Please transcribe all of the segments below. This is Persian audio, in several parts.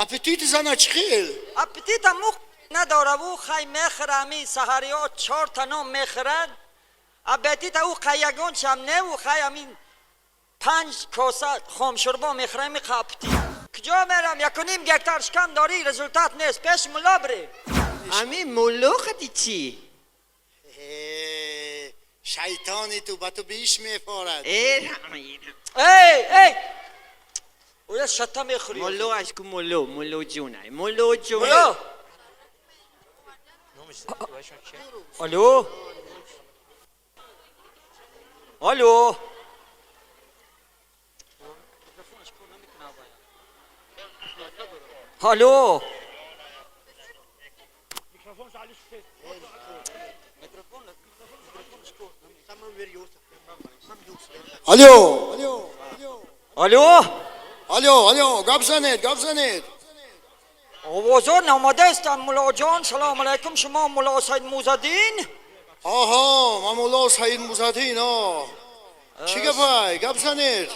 اپتیت زن چخیل اپتیت مخ نداره و خی میخرمی سحری ها 4 تا نام میخرد اپتیت او قیگان چم نه و خی همین 5 کاسه خام شربا میخرمی قپتی کجا میرم 1.5 گکتر شکم داری رزولتات نیست پیش ملا بری همین ملو خدی چی؟ شیطانی تو با تو بیش میفارد ای او شتا میخوری ملو اشکو ملو جونه ملو جونه ملا الو الو الو الو الو الو گپ زنید آوازان آماده استن ملا جان سلام علیکم شما ملا سید موزدین آها ما مولا سید موزدین چی گپ زنید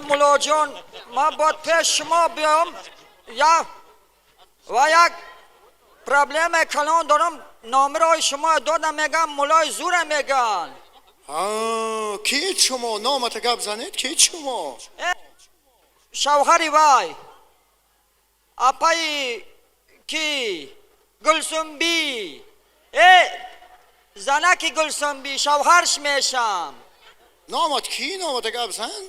ملا جان ما باید پیش شما بیام و یک پرابلم کلان دارم نامرای شما دادم میگم ملای زور میگن کیت شما نامت گپ زنید کیت شما شوهری وای اپای کی گلسنبی زنکی گلسنبی شوهرش میشم نامت کی نامت گپ زن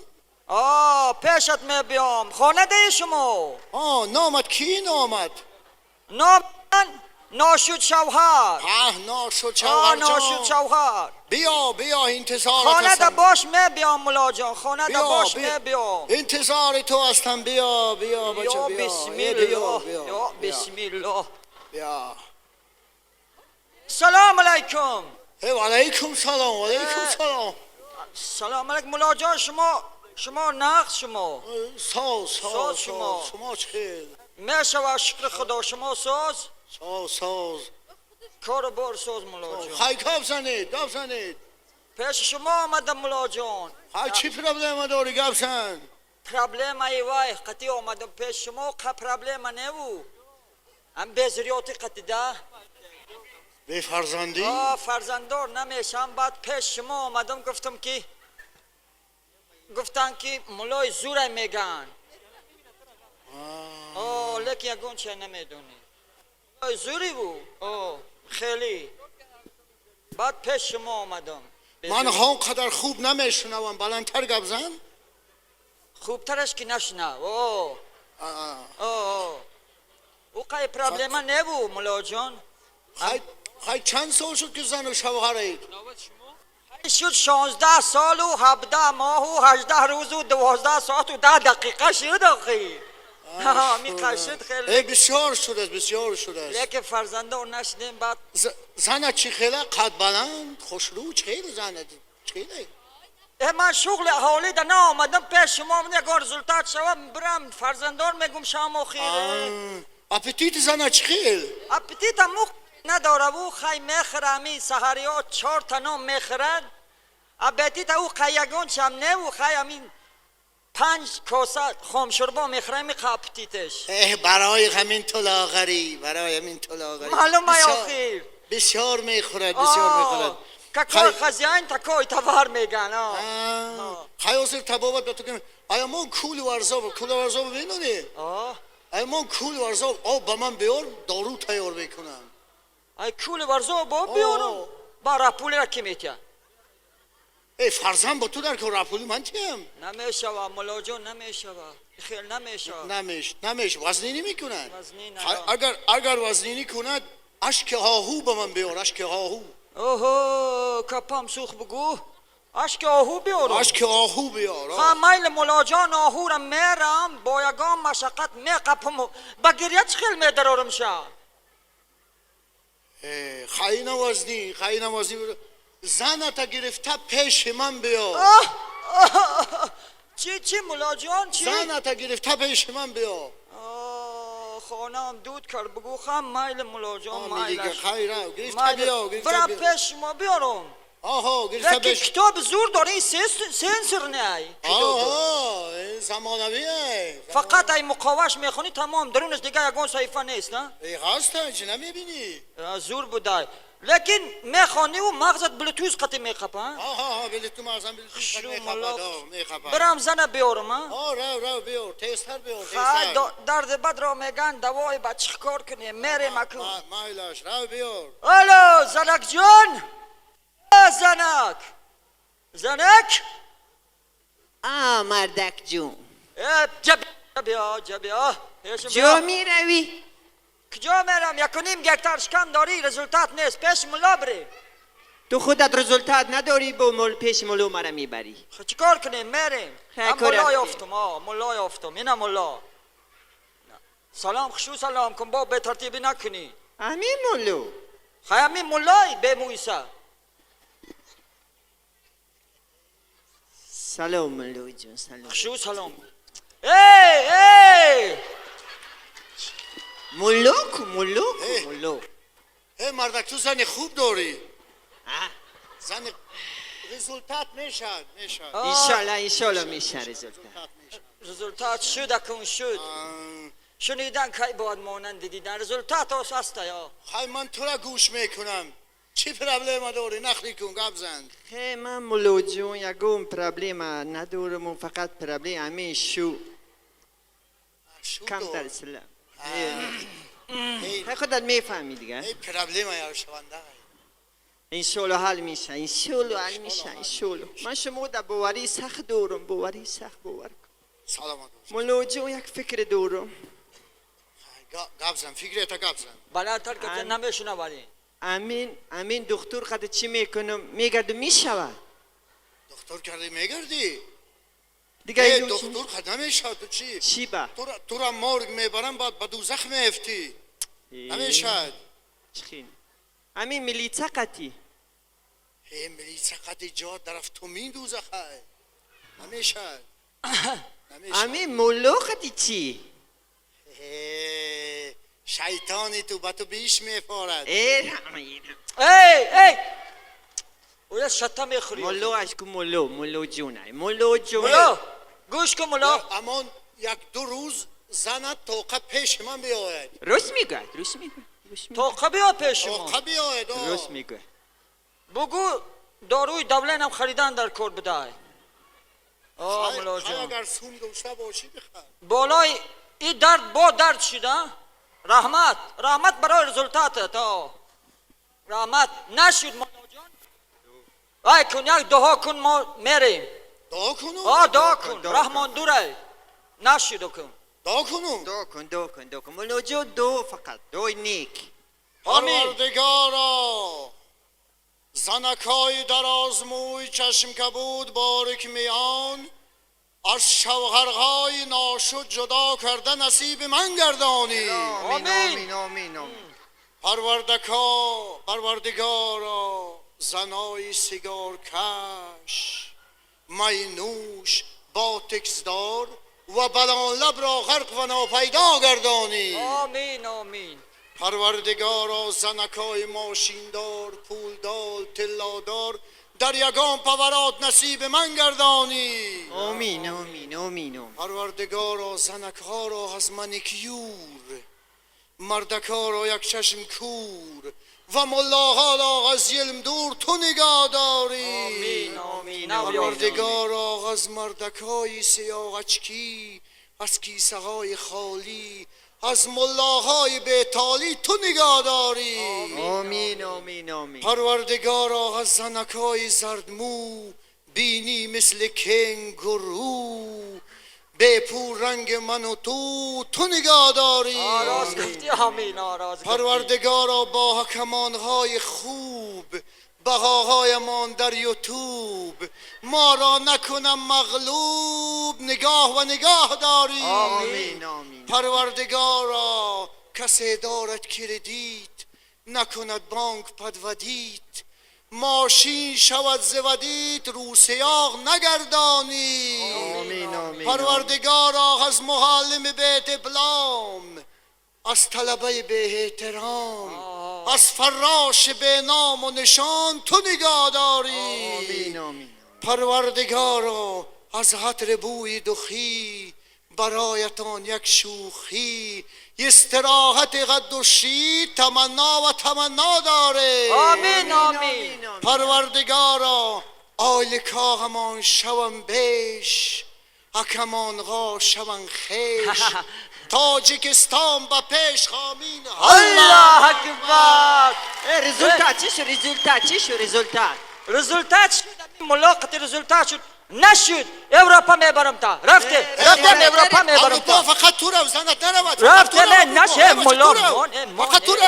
پیشت می بیام خانه ده شما نامت کی نامت نام من ناشد شوهر ناشد شوهر ناشد شوهر بیا انتظار خانه ده باش می بیام ملا جان خانه ده باش می بیام انتظار تو هستم بیا بچه بیا بسم الله یا بسم الله بیا سلام علیکم و علیکم سلام سلام علیکم ملا جان شما نقص شما ساز شما چه میشه شکر خدا شما ساز کار بار ساز ملا جان خواهی گپ زنید پیش شما آمدم ملا جان چی پرابلم داری گپ زن پرابلم ای وای قطعی آمدم پیش شما پرابلم نیو هم بزریاتی قطعی ده به فرزندی فرزندار نمیشم بعد پیش شما آمدم گفتن که ملای زوره میگن لیکن یکون چه نمیدونی زوری بود خیلی بعد پیش شما آمدم من هان قدر خوب نمیشنوم بلندتر گپ زن خوبترش که نشنه او قای پرابلم نبو ملا جان خواهی چند سال شد که زن و شوهرید شد 16 سال و 17 ماه و 18 روز و 12 ساعت و 10 دقیقه شد آخی میقشد خیلی بسیار شده لیکن فرزنده نشدیم بعد زنت چی خیلی قد بلند خوشرو خیلی زنت خیلی من شغل حالی ده نه آمدم پیش شما یک رزولتات شوم برم فرزندان میگم شما خیره اپتیت زنت چی خیلی اپتیت مخ نداره و خی میخرمی سحری ها 4 تا نام میخرد اپتیت او قیگان چم نه و خی همین 5 کاسه خام شربا میخرمی قپتیتش برای همین طلاقری معلوم ای آخیر بسیار میخورد ککای خزیان تکای تبار میگن خیاصل تبابت به تو کنم آیا من کول ورزا ببینونی آیا من کول ورزا با من بیار دارو تیار بکنم ای کول ورزا با بیارم با رپولی را کی میتیم فرزن با تو در که رپولی من تیم نمیشه ملا جان نمیشه خیلی نمیشه وزنینی میکنن اگر وزنینی کند اشک آهو با من بیار اشک آهو کپم سوخ بگو اشک آهو بیارم میل ملا جان آهو را میرم با یگان مشقت میقپم با گریه خیلی میدرارم شا خیلی نوازنی زنتا گرفته پیش من بیا چی ملا جان چی؟ زنتا گرفته پیش من بیا خانم دود کرد بگو خم میل ملا جان میلش خیره گرفته بیا برم پیش ما بیارم آها گرفته لکن بش کتاب زور داره این سنسور نه آها این زمانویه فقط ای مقاوش میخونی تمام درونش دیگه یکون صحیفه نیست نه ای هستن چه نمیبینی زور بوده لکن میخوانی و مغزت بلوتوز قطع میخپه آها بلی تو مازم بلی تو شو میخواد ملاق. میخواد برام زنه بیارم ها آه رو بیار تیستر بیار خواهد تیستر درد بد را میگن دوای بد چیکار کنی میره مکن مایلاش رو بیار الو زنک جان زنک زنک مردک جون جبیا جو می روی؟ کجا میرم یکونیم گکتر شکم داری رزولتات نیست پیش ملا بری تو خودت رزولتات نداری با پیش ملو مرا میبری خب چیکار کنیم میریم خیلی من کار ملا رفتی. یافتم ملا یافتم اینم ملا سلام خشو سلام کن با به ترتیبی نکنی همین ملو خیامی ملای به مویسا سلام ملو جون سلام خشو سلام ای ملو کو ملو ای. کو ملو ای مردک تو زن خوب داری آه. زن رزولتات میشد انشالله میشه رزولتات رزولتات شد اکن شد شنیدن که باید مانند دیدن رزولتات هست یا خواهی من تو را گوش میکنم چی پرابلم داری نخلی کن گب زن خیلی من ملو جون یکم پرابلم ندارم و فقط پرابلم همین شو کم در اسلام ای خودت میفهمی دیگه ای پرابلم یار شونده انشالله حل میشه انشالله حل میشه انشالله من شما در باوری سخت دارم باوری سخت باور کن سلامت باش ملو جون یک فکر دارم گب زن فکرتا گب زن بلندتر که نمیشونه ولی امین دکتر خود چی میکنم میگرد میشود دکتر کردی میگردی دیگه ای اینو دکتر خد نمیشد تو چی چی با تو را مرگ میبرم بعد به دوزخ میفتی نمیشد چخین امین ملیته قطی ای ملی چقدر جا درفت تو می دوزخ های نمیشد امین ملو خودی چی شیطانی تو به تو بیش میپارد ای او شتا میخوری ملو اشکو ملو جونه ملو جون ملا گوش کن ملا اما یک دو روز زنت توقع پیش من بیاید روش میگه توقع بیا پیش ما توقع بیاید روش میگه بگو داروی دولین هم خریدن در کور بدای ملا جان اگر سوم داشته باشی بخواه بالای این درد با درد شده رحمت برای رزولتات تا رحمت نشد ملا جان وای کن یک دعا کن ما میریم دعا کنو دعا کن رحمان دوره نشد کن دعا کنو دو کن ملو جو دو فقط دو نیک پروردگارا زنکای در آزموی چشم کبود باریک میان از شوهرهای ناشد جدا کرده نصیب من گردانی آمین پروردگارا زنای سیگار کش مینوش با تکسدار و بلان لب را غرق و ناپیدا گردانی آمین پروردگارا زنکای ماشیندار پولدار تلادار در یگان پورات نصیب من گردانی آمین پروردگارا زنکها را از منیکیور مردکها را یک چشم کور و ملاها را از ظلم دور تو نگاه داری آمین پروردگارا از مردکهای سیاغچکی از کیسه های خالی از ملاهای بیتالی تو نگاه داری آمین پروردگارا از زنکای زردمو بینی مثل کنگرو به پور رنگ من و تو نگاه داری آراز گفتی آمین آراز گفتی پروردگارا با حکمانهای خوب بهاهایمان در یوتیوب ما را نکنم مغلوب نگاه داری آمین پروردگارا کسی دارد کردیت نکند بانک پدودیت ماشین شود زودیت رو سیاق نگردانی آمین پروردگارا از معلم بیت بلام از طلبه به احترام از فراش به نام و نشان تو نگاه داری آمین آمین. پروردگارا از حتر بوی دخی برایتان یک شوخی استراحت قد و شی تمنا و تمنا داره آمین آمین. پروردگارا آیل کاغمان شوم بیش اکمان غا شوم خیش تاجیکستان با پیش خامین الله اکبر. Результат چی شو результат؟ رزولتات شد ملاقات رزولتات شد نشد اروپا میبرم تا رفته اروپا میبرم اروپا تا فقط تو رو زنت نرود رفته نه نشه ملاق فقط تو رو